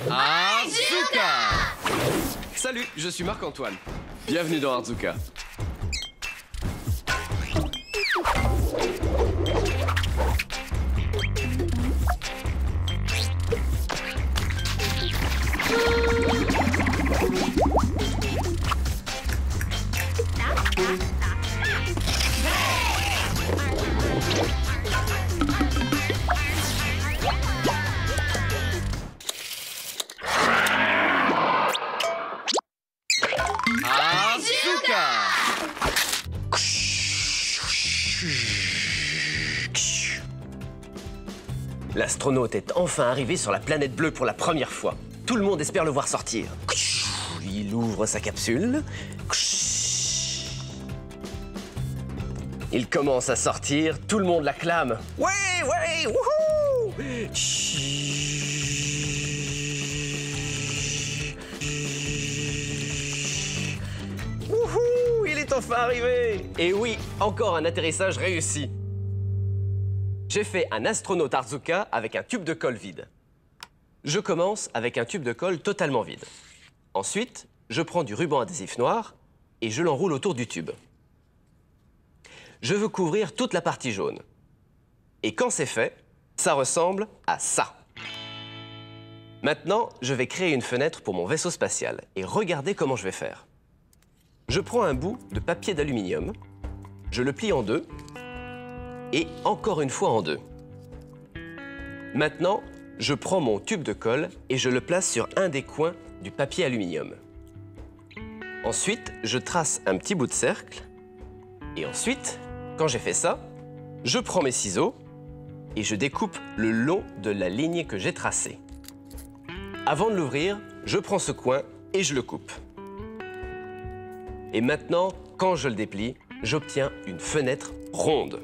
Arzuka! Salut, je suis Marc-Antoine. Bienvenue dans Arzuka. L'astronaute est enfin arrivé sur la planète bleue pour la première fois. Tout le monde espère le voir sortir. Il ouvre sa capsule. Il commence à sortir, tout le monde l'acclame. Ouais, wouhou! Wouhou! Il est enfin arrivé! Et oui, encore un atterrissage réussi. J'ai fait un astronaute Arzuka avec un tube de colle vide. Je commence avec un tube de colle totalement vide. Ensuite, je prends du ruban adhésif noir et je l'enroule autour du tube. Je veux couvrir toute la partie jaune. Et quand c'est fait, ça ressemble à ça. Maintenant, je vais créer une fenêtre pour mon vaisseau spatial et regardez comment je vais faire. Je prends un bout de papier d'aluminium, je le plie en deux et encore une fois en deux. Maintenant, je prends mon tube de colle et je le place sur un des coins du papier aluminium. Ensuite, je trace un petit bout de cercle. Et ensuite, quand j'ai fait ça, je prends mes ciseaux et je découpe le long de la ligne que j'ai tracée. Avant de l'ouvrir, je prends ce coin et je le coupe. Et maintenant, quand je le déplie, j'obtiens une fenêtre ronde.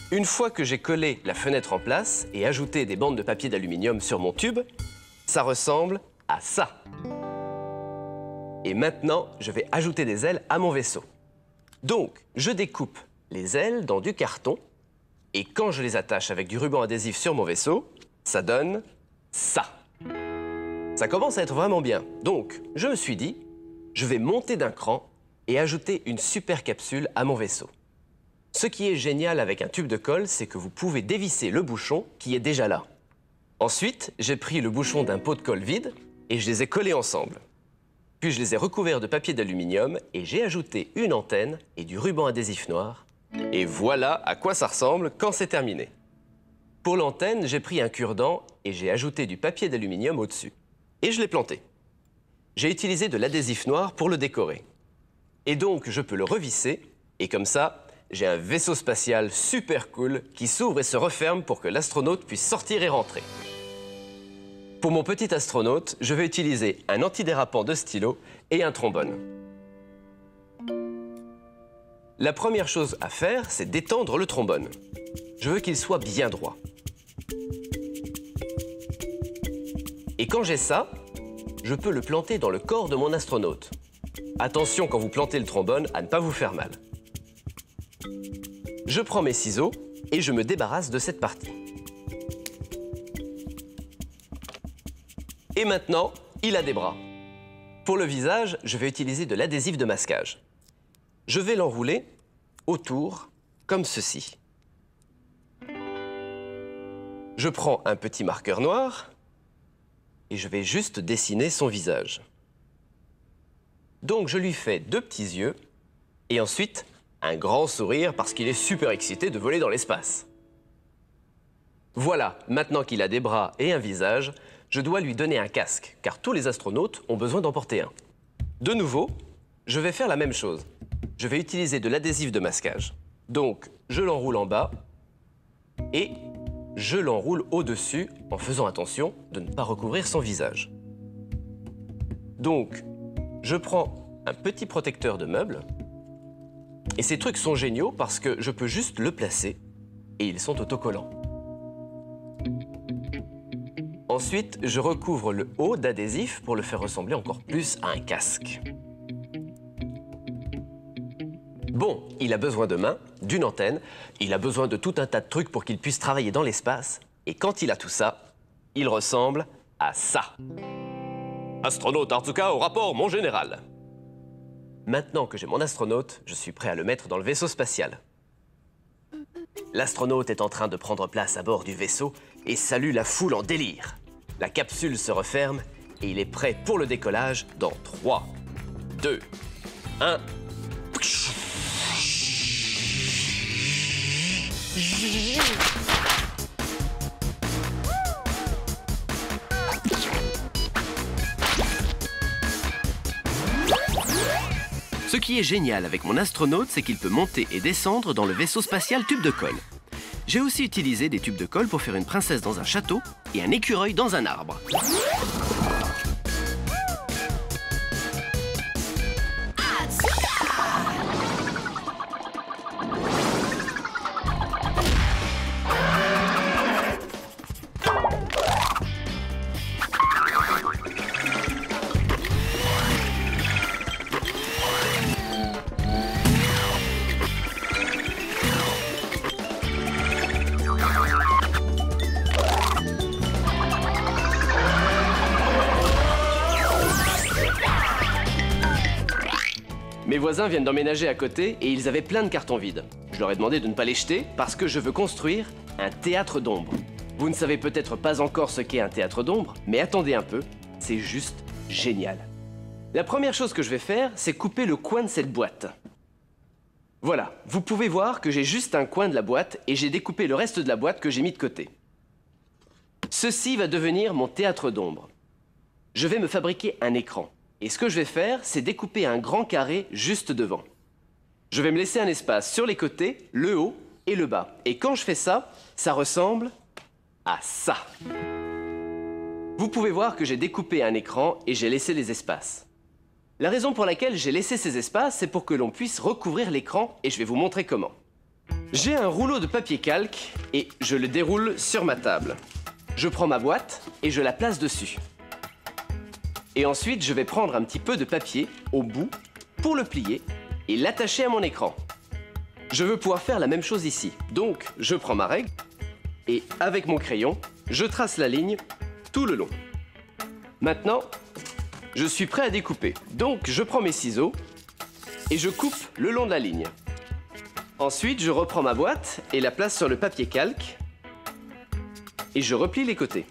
Une fois que j'ai collé la fenêtre en place et ajouté des bandes de papier d'aluminium sur mon tube, ça ressemble à ça. Et maintenant, je vais ajouter des ailes à mon vaisseau. Donc, je découpe les ailes dans du carton et quand je les attache avec du ruban adhésif sur mon vaisseau, ça donne ça. Ça commence à être vraiment bien. Donc, je me suis dit, je vais monter d'un cran et ajouter une super capsule à mon vaisseau. Ce qui est génial avec un tube de colle, c'est que vous pouvez dévisser le bouchon qui est déjà là. Ensuite, j'ai pris le bouchon d'un pot de colle vide et je les ai collés ensemble. Puis je les ai recouverts de papier d'aluminium et j'ai ajouté une antenne et du ruban adhésif noir. Et voilà à quoi ça ressemble quand c'est terminé. Pour l'antenne, j'ai pris un cure-dent et j'ai ajouté du papier d'aluminium au-dessus. Et je l'ai planté. J'ai utilisé de l'adhésif noir pour le décorer. Et donc, je peux le revisser et comme ça, j'ai un vaisseau spatial super cool qui s'ouvre et se referme pour que l'astronaute puisse sortir et rentrer. Pour mon petit astronaute, je vais utiliser un antidérapant de stylo et un trombone. La première chose à faire, c'est d'étendre le trombone. Je veux qu'il soit bien droit. Et quand j'ai ça, je peux le planter dans le corps de mon astronaute. Attention quand vous plantez le trombone à ne pas vous faire mal. Je prends mes ciseaux et je me débarrasse de cette partie. Et maintenant, il a des bras. Pour le visage, je vais utiliser de l'adhésif de masquage. Je vais l'enrouler autour, comme ceci. Je prends un petit marqueur noir et je vais juste dessiner son visage. Donc je lui fais deux petits yeux et ensuite un grand sourire parce qu'il est super excité de voler dans l'espace. Voilà, maintenant qu'il a des bras et un visage, je dois lui donner un casque, car tous les astronautes ont besoin d'en porter un. De nouveau, je vais faire la même chose. Je vais utiliser de l'adhésif de masquage. Donc, je l'enroule en bas et je l'enroule au-dessus en faisant attention de ne pas recouvrir son visage. Donc, je prends un petit protecteur de meubles et ces trucs sont géniaux parce que je peux juste le placer et ils sont autocollants. Ensuite, je recouvre le haut d'adhésif pour le faire ressembler encore plus à un casque. Bon, il a besoin de mains, d'une antenne, il a besoin de tout un tas de trucs pour qu'il puisse travailler dans l'espace. Et quand il a tout ça, il ressemble à ça. Astronaute Arzuka au rapport, mon général. Maintenant que j'ai mon astronaute, je suis prêt à le mettre dans le vaisseau spatial. L'astronaute est en train de prendre place à bord du vaisseau et salue la foule en délire. La capsule se referme et il est prêt pour le décollage dans 3, 2, 1... Ce qui est génial avec mon astronaute, c'est qu'il peut monter et descendre dans le vaisseau spatial tube de colle. J'ai aussi utilisé des tubes de colle pour faire une princesse dans un château et un écureuil dans un arbre. Mes voisins viennent d'emménager à côté et ils avaient plein de cartons vides. Je leur ai demandé de ne pas les jeter parce que je veux construire un théâtre d'ombre. Vous ne savez peut-être pas encore ce qu'est un théâtre d'ombre, mais attendez un peu, c'est juste génial. La première chose que je vais faire, c'est couper le coin de cette boîte. Voilà, vous pouvez voir que j'ai juste un coin de la boîte et j'ai découpé le reste de la boîte que j'ai mis de côté. Ceci va devenir mon théâtre d'ombre. Je vais me fabriquer un écran. Et ce que je vais faire, c'est découper un grand carré juste devant. Je vais me laisser un espace sur les côtés, le haut et le bas. Et quand je fais ça, ça ressemble à ça. Vous pouvez voir que j'ai découpé un écran et j'ai laissé les espaces. La raison pour laquelle j'ai laissé ces espaces, c'est pour que l'on puisse recouvrir l'écran et je vais vous montrer comment. J'ai un rouleau de papier calque et je le déroule sur ma table. Je prends ma boîte et je la place dessus. Et ensuite, je vais prendre un petit peu de papier au bout pour le plier et l'attacher à mon écran. Je veux pouvoir faire la même chose ici. Donc, je prends ma règle et avec mon crayon, je trace la ligne tout le long. Maintenant, je suis prêt à découper. Donc, je prends mes ciseaux et je coupe le long de la ligne. Ensuite, je reprends ma boîte et la place sur le papier calque et je replie les côtés.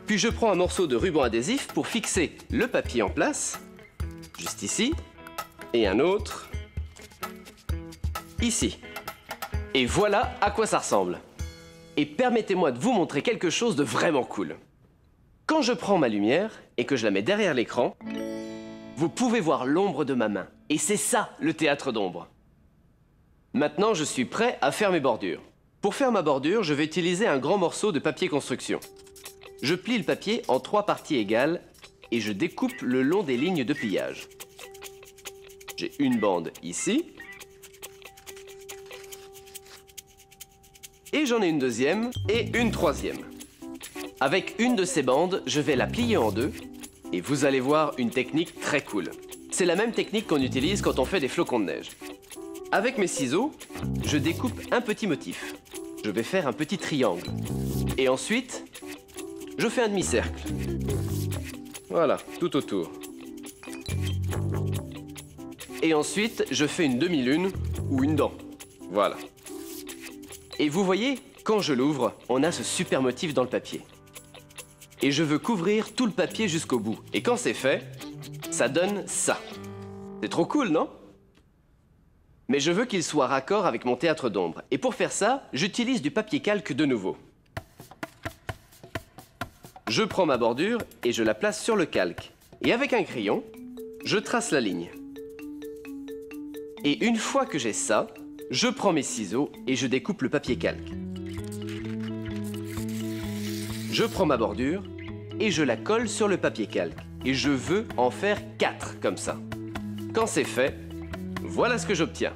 Puis je prends un morceau de ruban adhésif pour fixer le papier en place, juste ici, et un autre, ici. Et voilà à quoi ça ressemble. Et permettez-moi de vous montrer quelque chose de vraiment cool. Quand je prends ma lumière et que je la mets derrière l'écran, vous pouvez voir l'ombre de ma main. Et c'est ça, le théâtre d'ombre. Maintenant, je suis prêt à faire mes bordures. Pour faire ma bordure, je vais utiliser un grand morceau de papier construction. Je plie le papier en 3 parties égales et je découpe le long des lignes de pliage. J'ai une bande ici. Et j'en ai une deuxième et une troisième. Avec une de ces bandes, je vais la plier en deux et vous allez voir une technique très cool. C'est la même technique qu'on utilise quand on fait des flocons de neige. Avec mes ciseaux, je découpe un petit motif. Je vais faire un petit triangle. Et ensuite, je fais un demi-cercle. Voilà, tout autour. Et ensuite, je fais une demi-lune ou une dent. Voilà. Et vous voyez, quand je l'ouvre, on a ce super motif dans le papier. Et je veux couvrir tout le papier jusqu'au bout. Et quand c'est fait, ça donne ça. C'est trop cool, non? Mais je veux qu'il soit raccord avec mon théâtre d'ombre. Et pour faire ça, j'utilise du papier calque de nouveau. Je prends ma bordure et je la place sur le calque. Et avec un crayon, je trace la ligne. Et une fois que j'ai ça, je prends mes ciseaux et je découpe le papier calque. Je prends ma bordure et je la colle sur le papier calque. Et je veux en faire 4 comme ça. Quand c'est fait, voilà ce que j'obtiens.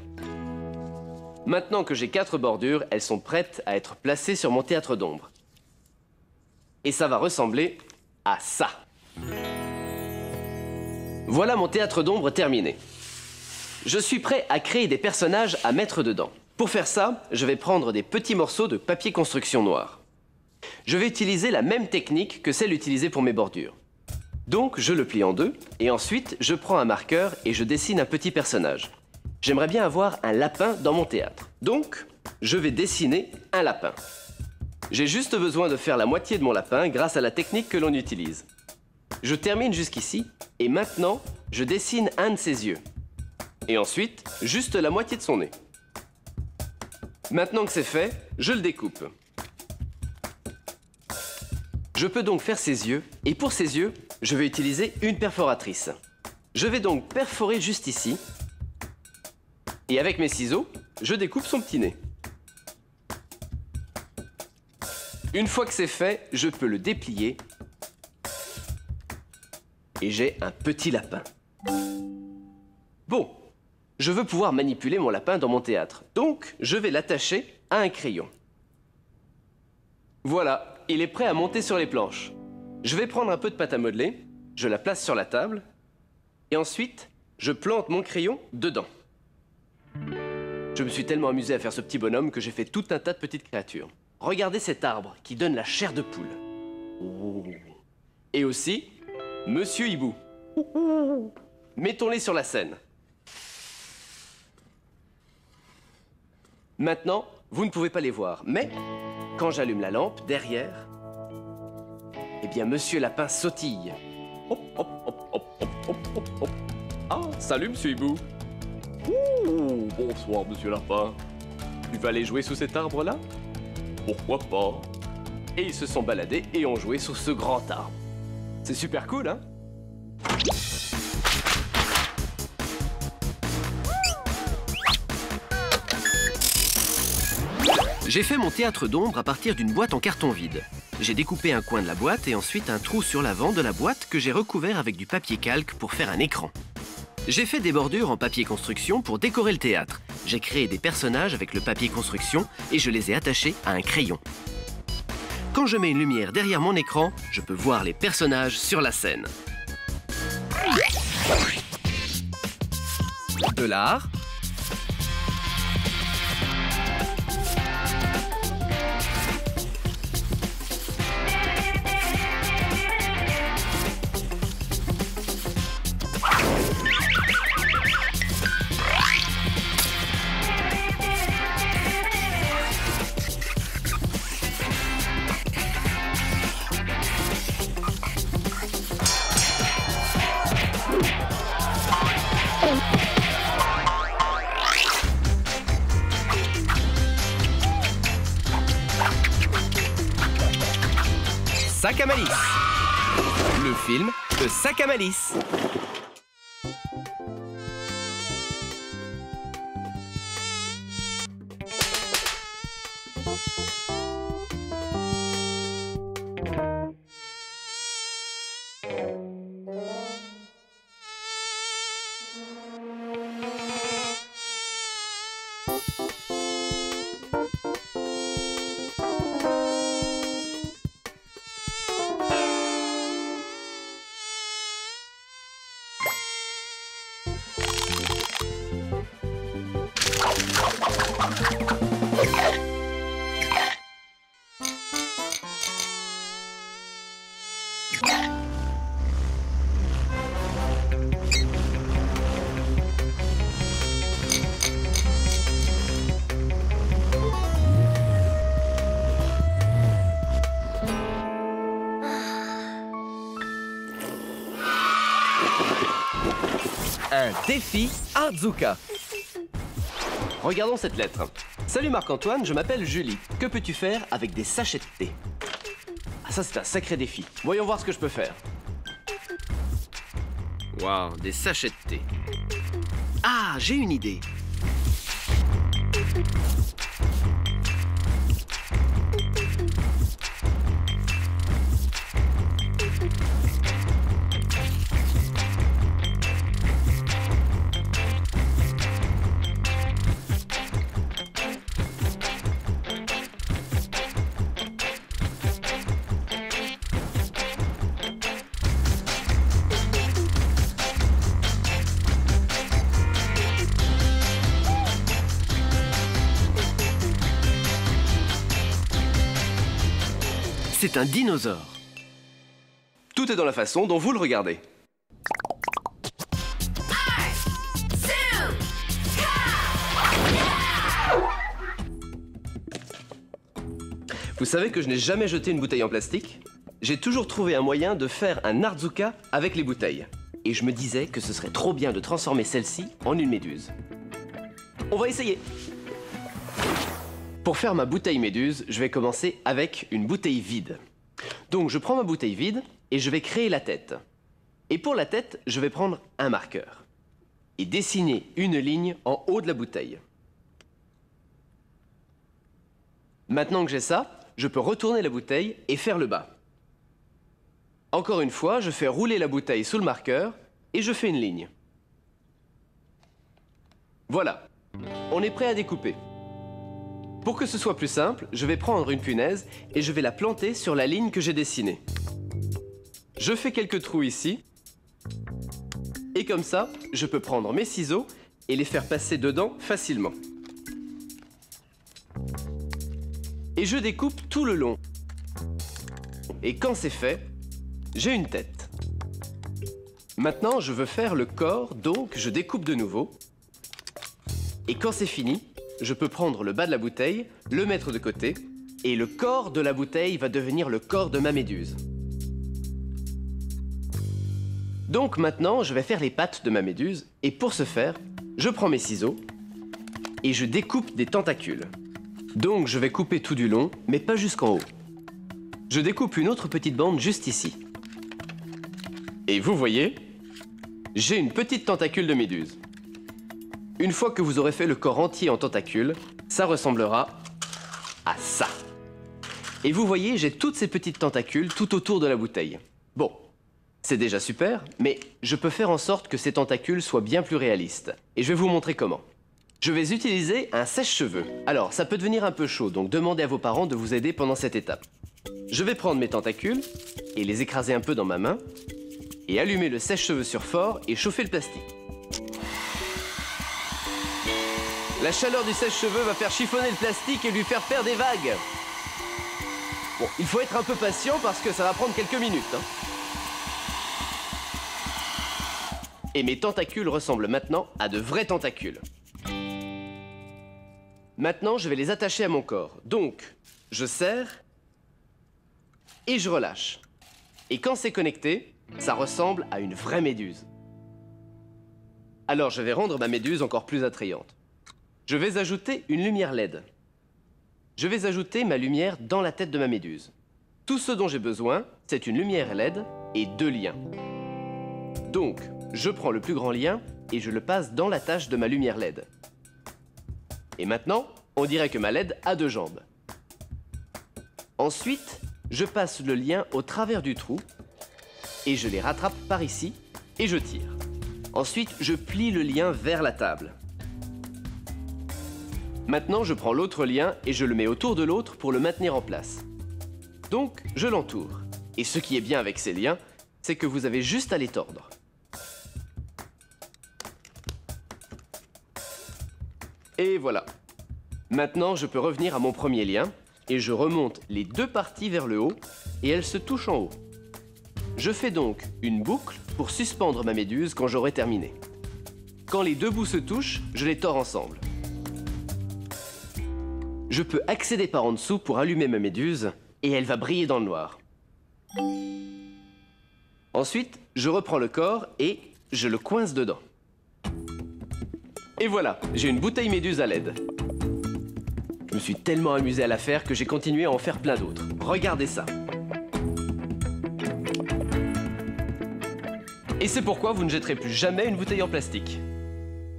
Maintenant que j'ai 4 bordures, elles sont prêtes à être placées sur mon théâtre d'ombre. Et ça va ressembler à ça. Voilà mon théâtre d'ombre terminé. Je suis prêt à créer des personnages à mettre dedans. Pour faire ça, je vais prendre des petits morceaux de papier construction noir. Je vais utiliser la même technique que celle utilisée pour mes bordures. Donc, je le plie en deux, et ensuite, je prends un marqueur et je dessine un petit personnage. J'aimerais bien avoir un lapin dans mon théâtre. Donc, je vais dessiner un lapin. J'ai juste besoin de faire la moitié de mon lapin grâce à la technique que l'on utilise. Je termine jusqu'ici, et maintenant, je dessine un de ses yeux. Et ensuite, juste la moitié de son nez. Maintenant que c'est fait, je le découpe. Je peux donc faire ses yeux, et pour ses yeux, je vais utiliser une perforatrice. Je vais donc perforer juste ici, et avec mes ciseaux, je découpe son petit nez. Une fois que c'est fait, je peux le déplier, et j'ai un petit lapin. Bon, je veux pouvoir manipuler mon lapin dans mon théâtre, donc je vais l'attacher à un crayon. Voilà, il est prêt à monter sur les planches. Je vais prendre un peu de pâte à modeler, je la place sur la table, et ensuite, je plante mon crayon dedans. Je me suis tellement amusé à faire ce petit bonhomme que j'ai fait tout un tas de petites créatures. Regardez cet arbre qui donne la chair de poule. Oh. Et aussi, Monsieur Hibou. Mettons-les sur la scène. Maintenant, vous ne pouvez pas les voir, mais quand j'allume la lampe, derrière, eh bien, Monsieur Lapin sautille. Hop, hop, hop, hop, hop, hop, hop, hop. Ah, salut, Monsieur Hibou. Ouh, bonsoir, Monsieur Lapin. Tu vas aller jouer sous cet arbre-là? Pourquoi pas? Et ils se sont baladés et ont joué sous ce grand arbre. C'est super cool, hein? J'ai fait mon théâtre d'ombre à partir d'une boîte en carton vide. J'ai découpé un coin de la boîte et ensuite un trou sur l'avant de la boîte que j'ai recouvert avec du papier calque pour faire un écran. J'ai fait des bordures en papier construction pour décorer le théâtre. J'ai créé des personnages avec le papier construction et je les ai attachés à un crayon. Quand je mets une lumière derrière mon écran, je peux voir les personnages sur la scène. De l'art. Sac à malice. Le film de Sac à malice. Un défi Artzuka. Regardons cette lettre. Salut Marc-Antoine, je m'appelle Julie. Que peux-tu faire avec des sachets de thé? Ah, ça c'est un sacré défi. Voyons voir ce que je peux faire. Waouh, des sachets de thé. Ah, j'ai une idée. c'est un dinosaure. Tout est dans la façon dont vous le regardez. Vous savez que je n'ai jamais jeté une bouteille en plastique? J'ai toujours trouvé un moyen de faire un Arzuka avec les bouteilles. Et je me disais que ce serait trop bien de transformer celle-ci en une méduse. On va essayer! Pour faire ma bouteille méduse, je vais commencer avec une bouteille vide. Donc je prends ma bouteille vide et je vais créer la tête. Et pour la tête, je vais prendre un marqueur et dessiner une ligne en haut de la bouteille. Maintenant que j'ai ça, je peux retourner la bouteille et faire le bas. Encore une fois, je fais rouler la bouteille sous le marqueur et je fais une ligne. Voilà, on est prêt à découper. Pour que ce soit plus simple, je vais prendre une punaise et je vais la planter sur la ligne que j'ai dessinée. Je fais quelques trous ici. Et comme ça, je peux prendre mes ciseaux et les faire passer dedans facilement. Et je découpe tout le long. Et quand c'est fait, j'ai une tête. Maintenant, je veux faire le corps, donc je découpe de nouveau. Et quand c'est fini, je peux prendre le bas de la bouteille, le mettre de côté, et le corps de la bouteille va devenir le corps de ma méduse. Donc maintenant, je vais faire les pattes de ma méduse, et pour ce faire, je prends mes ciseaux, et je découpe des tentacules. Donc je vais couper tout du long, mais pas jusqu'en haut. Je découpe une autre petite bande juste ici. Et vous voyez, j'ai une petite tentacule de méduse. Une fois que vous aurez fait le corps entier en tentacules, ça ressemblera à ça. Et vous voyez, j'ai toutes ces petites tentacules tout autour de la bouteille. Bon, c'est déjà super, mais je peux faire en sorte que ces tentacules soient bien plus réalistes. Et je vais vous montrer comment. Je vais utiliser un sèche-cheveux. Alors, ça peut devenir un peu chaud, donc demandez à vos parents de vous aider pendant cette étape. Je vais prendre mes tentacules et les écraser un peu dans ma main et allumer le sèche-cheveux sur fort et chauffer le plastique. La chaleur du sèche-cheveux va faire chiffonner le plastique et lui faire faire des vagues. Bon, il faut être un peu patient parce que ça va prendre quelques minutes. Et mes tentacules ressemblent maintenant à de vrais tentacules. Maintenant, je vais les attacher à mon corps. Donc, je serre et je relâche. Et quand c'est connecté, ça ressemble à une vraie méduse. Alors, je vais rendre ma méduse encore plus attrayante. Je vais ajouter une lumière LED. Je vais ajouter ma lumière dans la tête de ma méduse. Tout ce dont j'ai besoin, c'est une lumière LED et 2 liens. Donc, je prends le plus grand lien et je le passe dans la tâche de ma lumière LED. Et maintenant, on dirait que ma LED a 2 jambes. Ensuite, je passe le lien au travers du trou et je les rattrape par ici et je tire. Ensuite, je plie le lien vers la table. Maintenant, je prends l'autre lien et je le mets autour de l'autre pour le maintenir en place. Donc, je l'entoure. Et ce qui est bien avec ces liens, c'est que vous avez juste à les tordre. Et voilà. Maintenant, je peux revenir à mon premier lien et je remonte les 2 parties vers le haut et elles se touchent en haut. Je fais donc une boucle pour suspendre ma méduse quand j'aurai terminé. Quand les 2 bouts se touchent, je les tords ensemble. Je peux accéder par en dessous pour allumer ma méduse et elle va briller dans le noir. Ensuite, je reprends le corps et je le coince dedans. Et voilà, j'ai une bouteille méduse à LED. Je me suis tellement amusé à la faire que j'ai continué à en faire plein d'autres. Regardez ça. Et c'est pourquoi vous ne jetterez plus jamais une bouteille en plastique.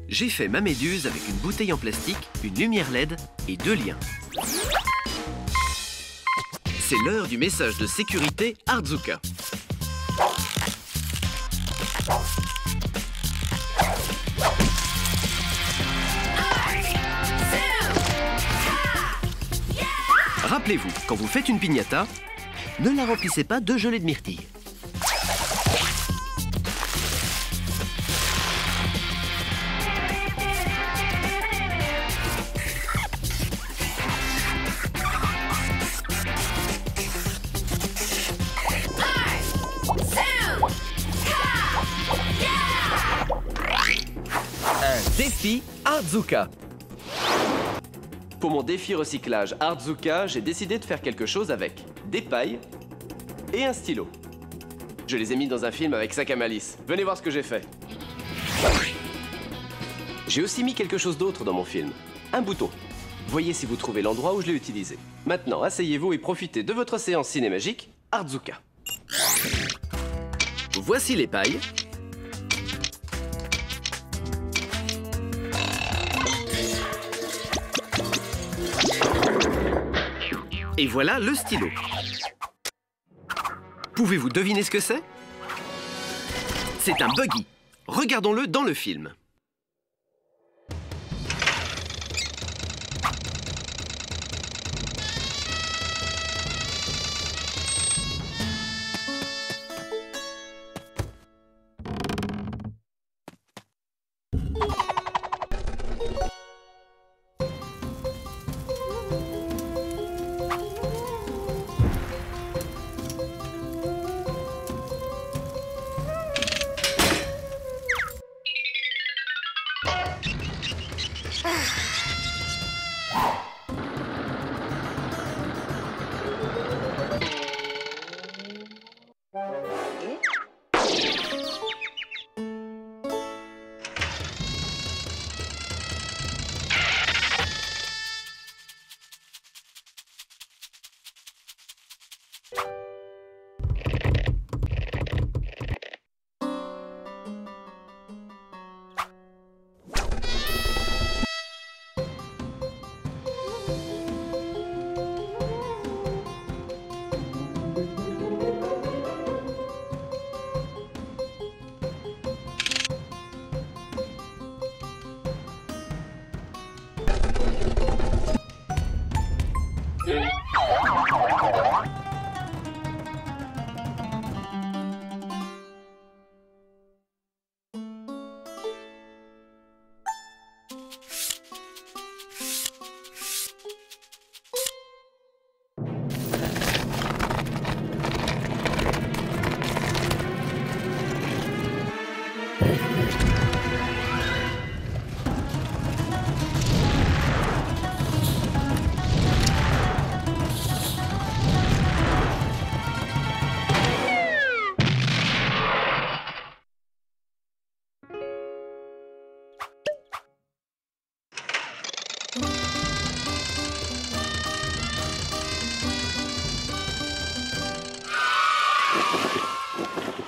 J'ai fait ma méduse avec une bouteille en plastique, une lumière LED et 2 liens. C'est l'heure du message de sécurité Arzuka. Rappelez-vous, quand vous faites une piñata, ne la remplissez pas de gelée de myrtille. Un défi Artzuka. Pour mon défi recyclage Artzuka, j'ai décidé de faire quelque chose avec des pailles et un stylo. Je les ai mis dans un film avec sac à malice. Venez voir ce que j'ai fait. J'ai aussi mis quelque chose d'autre dans mon film. Un bouton. Voyez si vous trouvez l'endroit où je l'ai utilisé. Maintenant, asseyez-vous et profitez de votre séance cinémagique Artzuka. Voici les pailles. Et voilà le stylo. Pouvez-vous deviner ce que c'est? C'est un buggy. Regardons-le dans le film.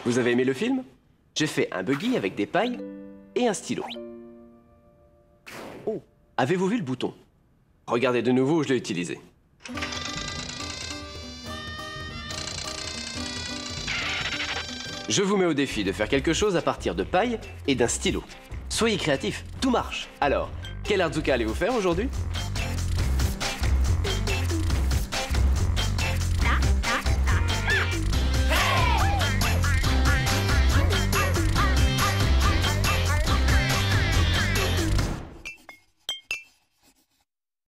Vous avez aimé le film? J'ai fait un buggy avec des pailles et un stylo. Oh, avez-vous vu le bouton? Regardez de nouveau où je l'ai utilisé. Je vous mets au défi de faire quelque chose à partir de paille et d'un stylo. Soyez créatifs, tout marche. Alors, quel Artzuka allez-vous faire aujourd'hui?